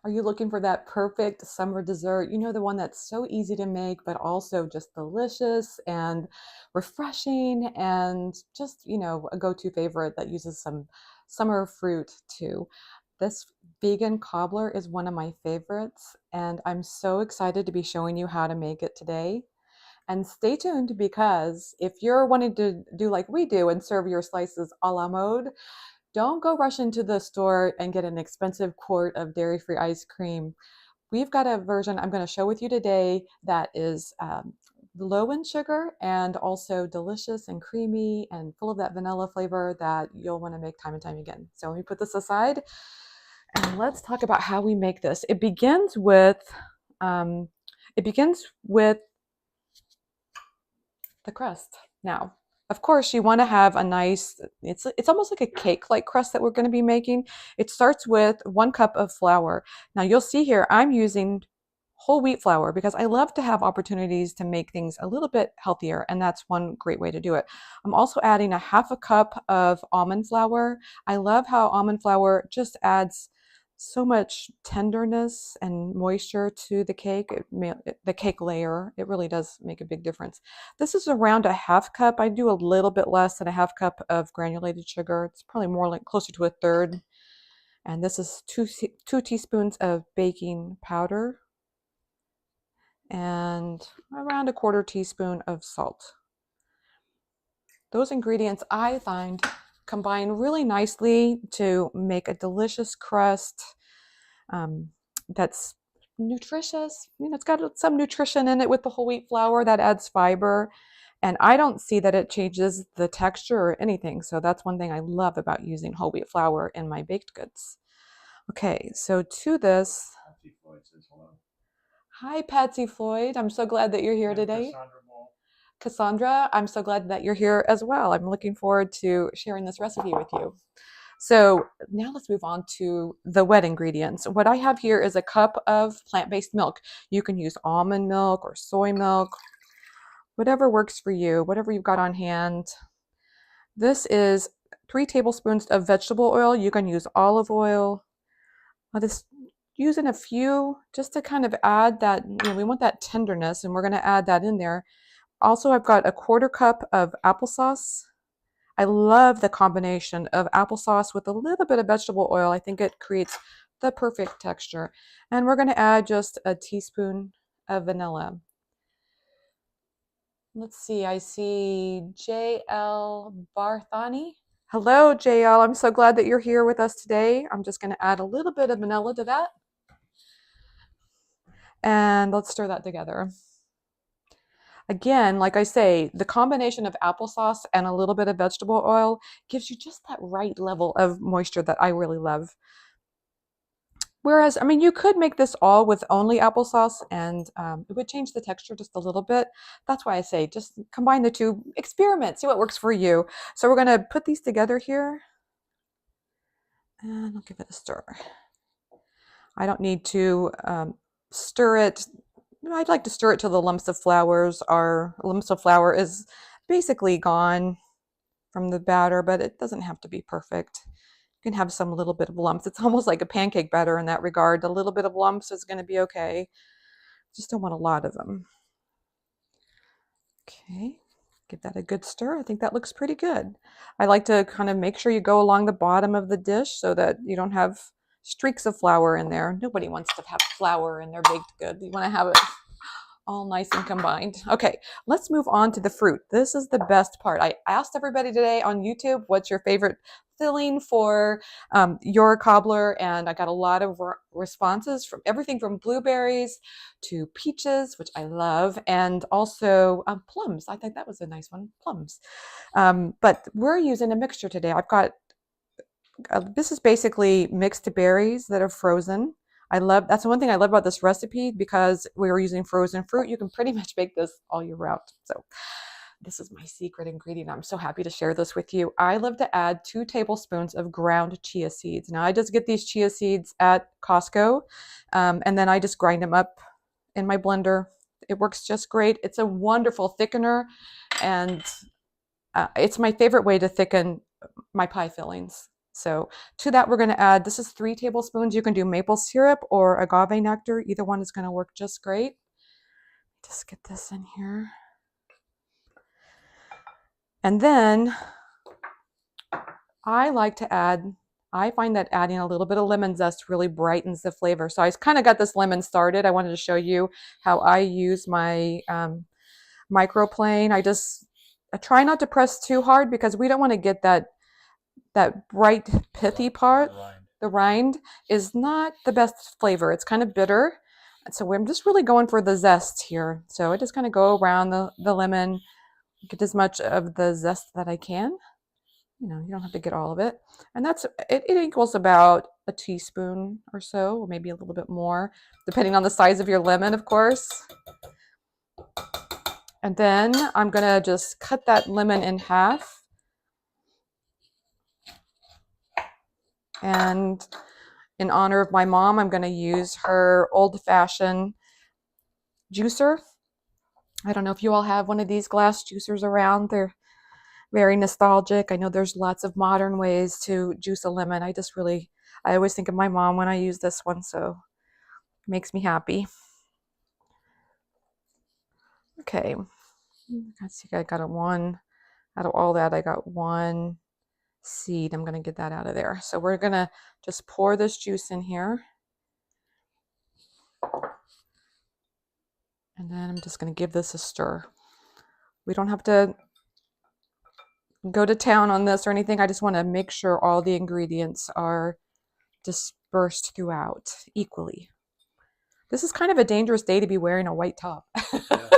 Are you looking for that perfect summer dessert? You know, the one that's so easy to make, but also just delicious and refreshing and just, you know, a go-to favorite that uses some summer fruit too. This vegan cobbler is one of my favorites, and I'm so excited to be showing you how to make it today. And stay tuned because if you're wanting to do like we do and serve your slices a la mode, don't go rush into the store and get an expensive quart of dairy-free ice cream. We've got a version I'm going to share with you today that is low in sugar and also delicious and creamy and full of that vanilla flavor that you'll want to make time and time again. So let me put this aside and let's talk about how we make this. Um, it begins with the crust. Now, of course, you want to have a nice, it's almost like a cake-like crust that we're going to be making. It starts with 1 cup of flour. Now, you'll see here, I'm using whole wheat flour because I love to have opportunities to make things a little bit healthier, and that's one great way to do it. I'm also adding a 1/2 cup of almond flour. I love how almond flour just adds so much tenderness and moisture to the cake, the cake layer. It really does make a big difference. This is around a 1/2 cup. I do a little bit less than a 1/2 cup of granulated sugar. It's probably more like closer to a third. And this is two teaspoons of baking powder and around a 1/4 teaspoon of salt. Those ingredients I find combine really nicely to make a delicious crust that's nutritious. You know, it's got some nutrition in it with the whole wheat flour that adds fiber. And I don't see that it changes the texture or anything. So that's one thing I love about using whole wheat flour in my baked goods. Okay, so to this, Patsy Floyd says hello. hi Patsy Floyd. I'm so glad that you're here And today. Cassandra Ball. Cassandra, I'm so glad that you're here as well. I'm looking forward to sharing this recipe with you. So now let's move on to the wet ingredients. What I have here is a cup of plant-based milk. You can use almond milk or soy milk, whatever works for you, whatever you've got on hand. This is 3 tablespoons of vegetable oil. You can use olive oil. I'll just using a few just to kind of add that, you know, we want that tenderness and we're going to add that in there. Also, I've got a 1/4 cup of applesauce. I love the combination of applesauce with a little bit of vegetable oil. I think it creates the perfect texture. And we're going to add just a teaspoon of vanilla. Let's see, I see JL Barthani. Hello, JL. I'm so glad that you're here with us today. I'm just going to add a little bit of vanilla to that. And let's stir that together. Again, like I say, the combination of applesauce and a little bit of vegetable oil gives you just that right level of moisture that I really love. Whereas, I mean, you could make this all with only applesauce and it would change the texture just a little bit. That's why I say just combine the two, experiment, see what works for you. So we're going to put these together here and I'll give it a stir. I don't need to stir it. I'd like to stir it till the lumps of flour is basically gone from the batter, but it doesn't have to be perfect. You can have some little bit of lumps. It's almost like a pancake batter in that regard. A little bit of lumps is going to be okay. Just don't want a lot of them. Okay, give that a good stir. I think that looks pretty good. I like to kind of make sure you go along the bottom of the dish so that you don't have streaks of flour in there. Nobody wants to have flour in their baked good. You want to have it all nice and combined. Okay, let's move on to the fruit. This is the best part. I asked everybody today on YouTube, what's your favorite filling for your cobbler? And I got a lot of responses from everything from blueberries to peaches, which I love, and also plums. I think that was a nice one, plums. But we're using a mixture today. I've got, this is basically mixed berries that are frozen. That's the one thing I love about this recipe because we were using frozen fruit. You can pretty much make this all year round. So this is my secret ingredient. I'm so happy to share this with you. I love to add 2 tablespoons of ground chia seeds. Now I just get these chia seeds at Costco and then I just grind them up in my blender. It works just great. It's a wonderful thickener and it's my favorite way to thicken my pie fillings. So to that, we're going to add, this is 3 tablespoons. You can do maple syrup or agave nectar. Either one is going to work just great. Just get this in here. And then I like to add, I find that adding a little bit of lemon zest really brightens the flavor. So I kind of got this lemon started. I wanted to show you how I use my microplane. I try not to press too hard because we don't want to get that bright pithy part. The rind is not the best flavor. It's kind of bitter. So I'm just really going for the zest here. So I just kind of go around the lemon, get as much of the zest that I can. You know, you don't have to get all of it. And that's, it equals about a teaspoon or so, or maybe a little bit more, depending on the size of your lemon, of course. And then I'm gonna just cut that lemon in half. And in honor of my mom, I'm gonna use her old-fashioned juicer. I don't know if you all have one of these glass juicers around. They're very nostalgic. I know there's lots of modern ways to juice a lemon. I always think of my mom when I use this one, so it makes me happy. Okay, let's see, I got a one, out of all that, I got one seed. I'm gonna get that out of there. So we're gonna just pour this juice in here. And then I'm just gonna give this a stir. We don't have to go to town on this or anything. I just want to make sure all the ingredients are dispersed throughout equally. This is kind of a dangerous day to be wearing a white top. Yes.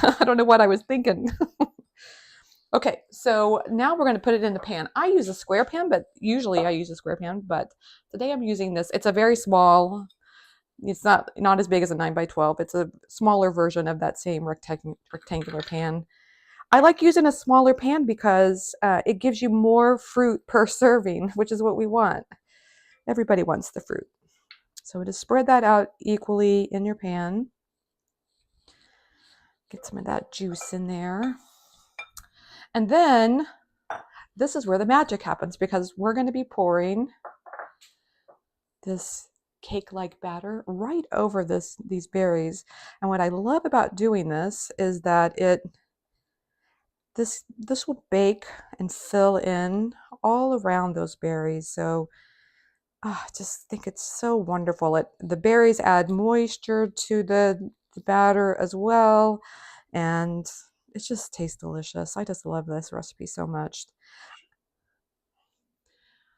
I don't know what I was thinking. Okay, so now we're going to put it in the pan. I use a square pan, but usually I use a square pan, but today I'm using this. It's a very small, it's not as big as a 9x12. It's a smaller version of that same rectangular pan. I like using a smaller pan because it gives you more fruit per serving, which is what we want. Everybody wants the fruit. So just spread that out equally in your pan. Get some of that juice in there. And then this is where the magic happens, because we're going to be pouring this cake-like batter right over these berries. And what I love about doing this is that this will bake and fill in all around those berries. So I just think it's so wonderful. The berries add moisture to the batter as well, and it just tastes delicious. I just love this recipe so much.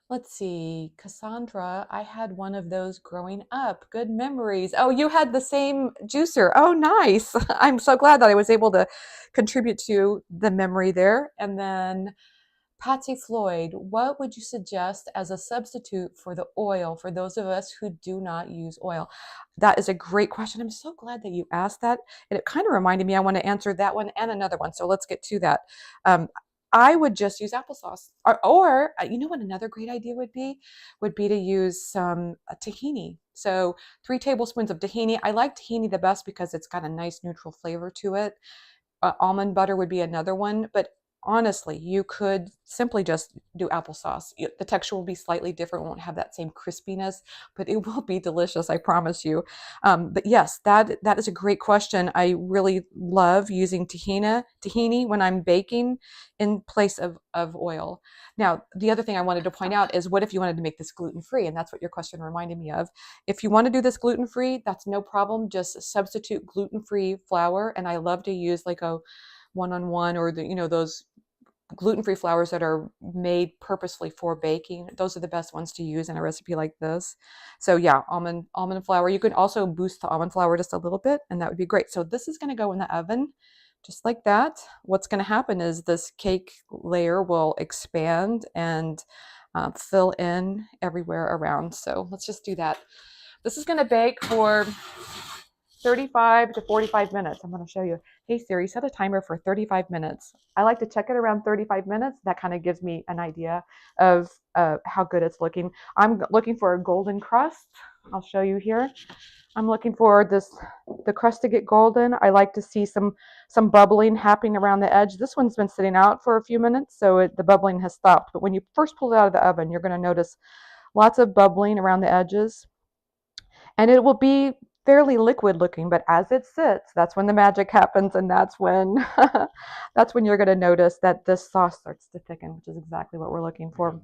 Let's see, Cassandra, I had one of those growing up. Good memories. Oh, you had the same juicer. Oh, nice. I'm so glad that I was able to contribute to the memory there. And then Patsy Floyd, what would you suggest as a substitute for the oil for those of us who do not use oil? That is a great question. I'm so glad that you asked that. And it kind of reminded me I want to answer that one and another one. So let's get to that. I would just use applesauce. Or you know what another great idea would be? Would be to use some tahini. So 3 tablespoons of tahini. I like tahini the best because it's got a nice neutral flavor to it. Almond butter would be another one. But honestly, you could simply just do applesauce. The texture will be slightly different, won't have that same crispiness, but it will be delicious, I promise you. But yes, that is a great question. I really love using tahini when I'm baking in place of oil. Now, the other thing I wanted to point out is, what if you wanted to make this gluten-free? And that's what your question reminded me of. If you want to do this gluten-free, that's no problem. Just substitute gluten-free flour. And I love to use like a one-on-one, or those gluten-free flours that are made purposely for baking. Those are the best ones to use in a recipe like this. So yeah, almond flour. You can also boost the almond flour just a little bit, and that would be great. So this is going to go in the oven just like that. What's going to happen is this cake layer will expand and fill in everywhere around. So let's just do that. This is going to bake for 35 to 45 minutes. I'm going to show you. Hey Siri, set a timer for 35 minutes. I like to check it around 35 minutes. That kind of gives me an idea of how good it's looking. I'm looking for a golden crust. I'll show you here. I'm looking for the crust to get golden. I like to see some bubbling happening around the edge. This one's been sitting out for a few minutes, so the bubbling has stopped. But when you first pull it out of the oven, you're going to notice lots of bubbling around the edges. And it will be fairly liquid looking, but as it sits, that's when the magic happens, and that's when that's when you're going to notice that this sauce starts to thicken, which is exactly what we're looking for.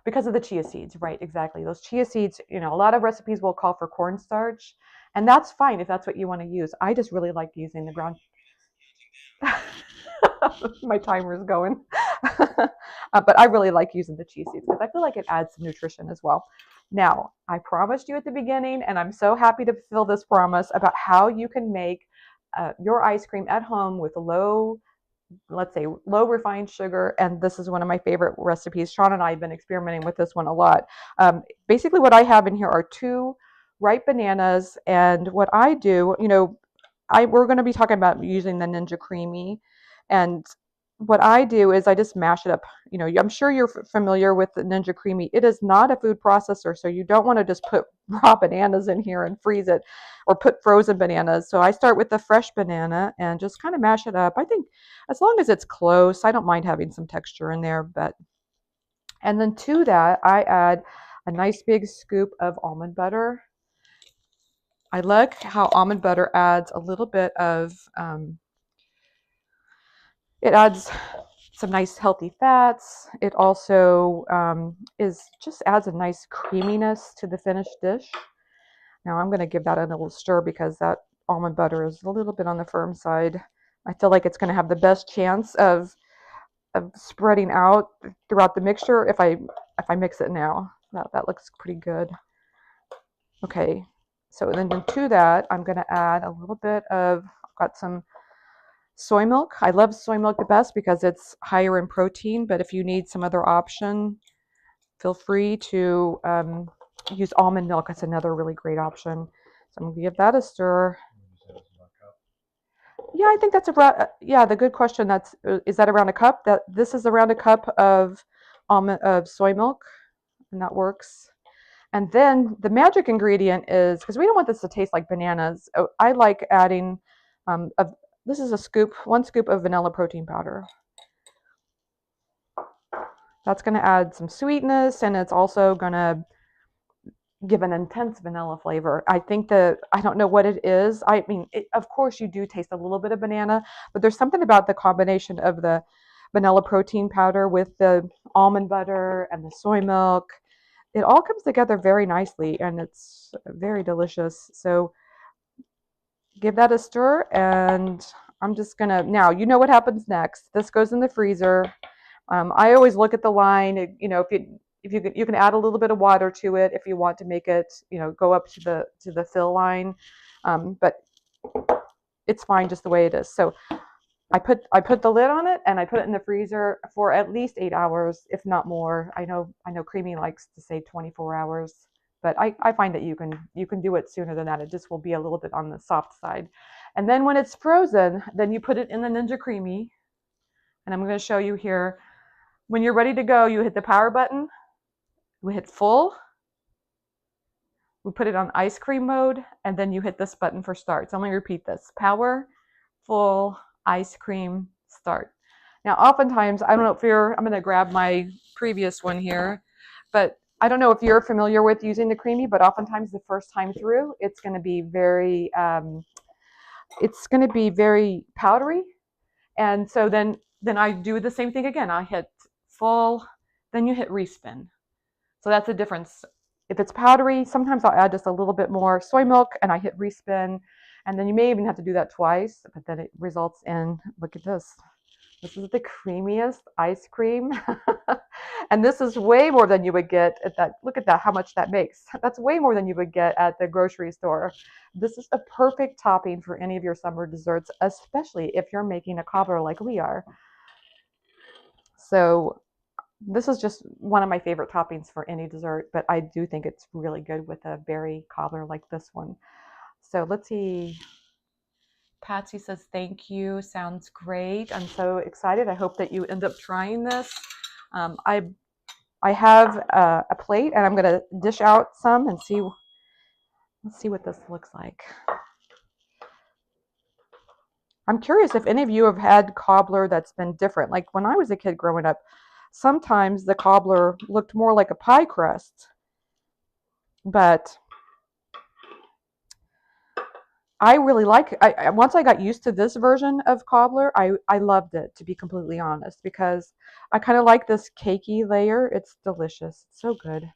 Because of the chia seeds, right? Exactly. Those chia seeds, a lot of recipes will call for cornstarch, and that's fine if that's what you want to use. I just really like using the ground. My timer is going. But I really like using the chia seeds because I feel like it adds some nutrition as well. Now, I promised you at the beginning, and I'm so happy to fulfill this promise about how you can make your ice cream at home with let's say low refined sugar. And this is one of my favorite recipes. Sean and I have been experimenting with this one a lot. Basically what I have in here are 2 ripe bananas, and what I do, we're going to be talking about using the Ninja Creami, and what I do is I just mash it up. I'm sure you're familiar with the Ninja Creami. It is not a food processor, so you don't want to just put raw bananas in here and freeze it or put frozen bananas. So I start with the fresh banana and just kind of mash it up. I think as long as it's close, I don't mind having some texture in there. And then to that, I add a nice big scoop of almond butter. I like how almond butter adds a little bit of it adds some nice healthy fats. It also just adds a nice creaminess to the finished dish. Now I'm going to give that a little stir because that almond butter is a little bit on the firm side. I feel like it's going to have the best chance of spreading out throughout the mixture if I mix it now. That looks pretty good. Okay, so then to that I'm going to add a little bit of, I've got some soy milk. I love soy milk the best because it's higher in protein, but if you need some other option, feel free to use almond milk. That's another really great option. So I'm going to give that a stir. Yeah, I think that's the good question. Is that around a cup? This is around a cup of soy milk, and that works. And then the magic ingredient is, because we don't want this to taste like bananas, I like adding this is 1 scoop of vanilla protein powder. That's going to add some sweetness, and it's also going to give an intense vanilla flavor. I don't know what it is. I mean, of course you do taste a little bit of banana, but there's something about the combination of the vanilla protein powder with the almond butter and the soy milk. It all comes together very nicely, and it's very delicious. So give that a stir, and I'm just gonna, now you know what happens next. This goes in the freezer. I always look at the line. If you can add a little bit of water to it if you want to make it, go up to the fill line, but it's fine just the way it is. So I put the lid on it, and I put it in the freezer for at least 8 hours, if not more. I know Creami likes to say 24 hours. But I find that you can do it sooner than that. It just will be a little bit on the soft side. And then when it's frozen, then you put it in the Ninja Creami. And I'm going to show you here. When you're ready to go, you hit the power button. We hit full. We put it on ice cream mode. And then you hit this button for start. So I'm going to repeat this. Power, full, ice cream, start. Now, oftentimes, I don't know if I'm going to grab my previous one here. But I don't know if you're familiar with using the Creami, but oftentimes the first time through, it's going to be very powdery. And so then I do the same thing again. I hit full, then you hit respin. So that's the difference. If it's powdery, sometimes I'll add just a little bit more soy milk, and I hit respin. And then you may even have to do that twice, but then it results in, look at this. This is the creamiest ice cream. And this is way more than you would get at that. Look at that, how much that makes. That's way more than you would get at the grocery store. This is a perfect topping for any of your summer desserts, especially if you're making a cobbler like we are. So this is just one of my favorite toppings for any dessert, but I do think it's really good with a berry cobbler like this one. So let's see. Patsy says, thank you. Sounds great. I'm so excited. I hope that you end up trying this. I have a plate, and I'm going to dish out some and see. Let's see what this looks like. I'm curious if any of you have had cobbler that's been different. Like when I was a kid growing up, sometimes the cobbler looked more like a pie crust, but I really like it. Once I got used to this version of cobbler, I loved it, to be completely honest, because I kind of like this cakey layer. It's delicious. It's so good.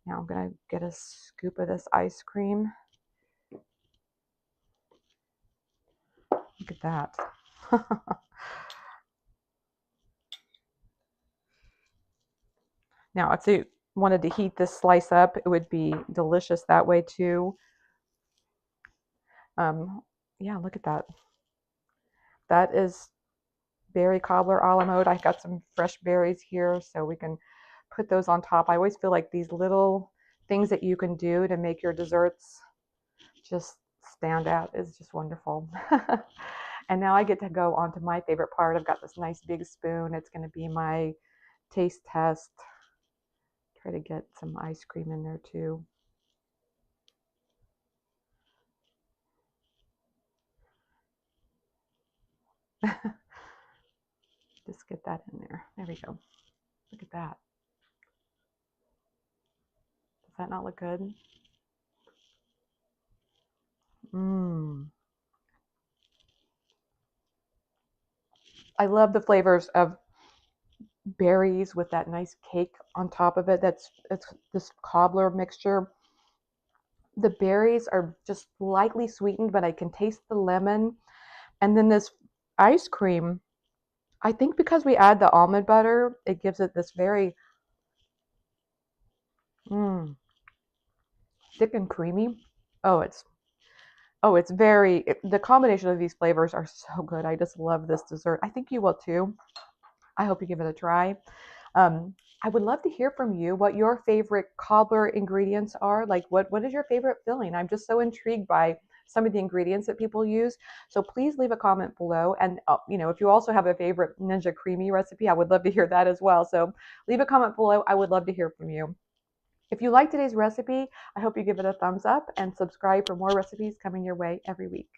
Now I'm going to get a scoop of this ice cream. Look at that. Now, if you wanted to heat this slice up, it would be delicious that way too. Yeah, look at that. That is berry cobbler a la mode. I got some fresh berries here, so we can put those on top. I always feel like these little things that you can do to make your desserts just stand out is just wonderful. And now I get to go on to my favorite part. I've got this nice big spoon. It's going to be my taste test. Try to get some ice cream in there too. Just get that in there. There we go. Look at that. Does that not look good? Mmm. I love the flavors of berries with that nice cake on top of it. It's this cobbler mixture. The berries are just lightly sweetened, but I can taste the lemon. And then this ice cream, I think because we add the almond butter, it gives it this very thick and creamy. Oh, it's very, the combination of these flavors are so good. I just love this dessert. I think you will too. I hope you give it a try. I would love to hear from you what your favorite cobbler ingredients are. Like what is your favorite filling? I'm just so intrigued by some of the ingredients that people use. So please leave a comment below. And if you also have a favorite Ninja Creami recipe, I would love to hear that as well. So leave a comment below. I would love to hear from you. If you like today's recipe, I hope you give it a thumbs up and subscribe for more recipes coming your way every week.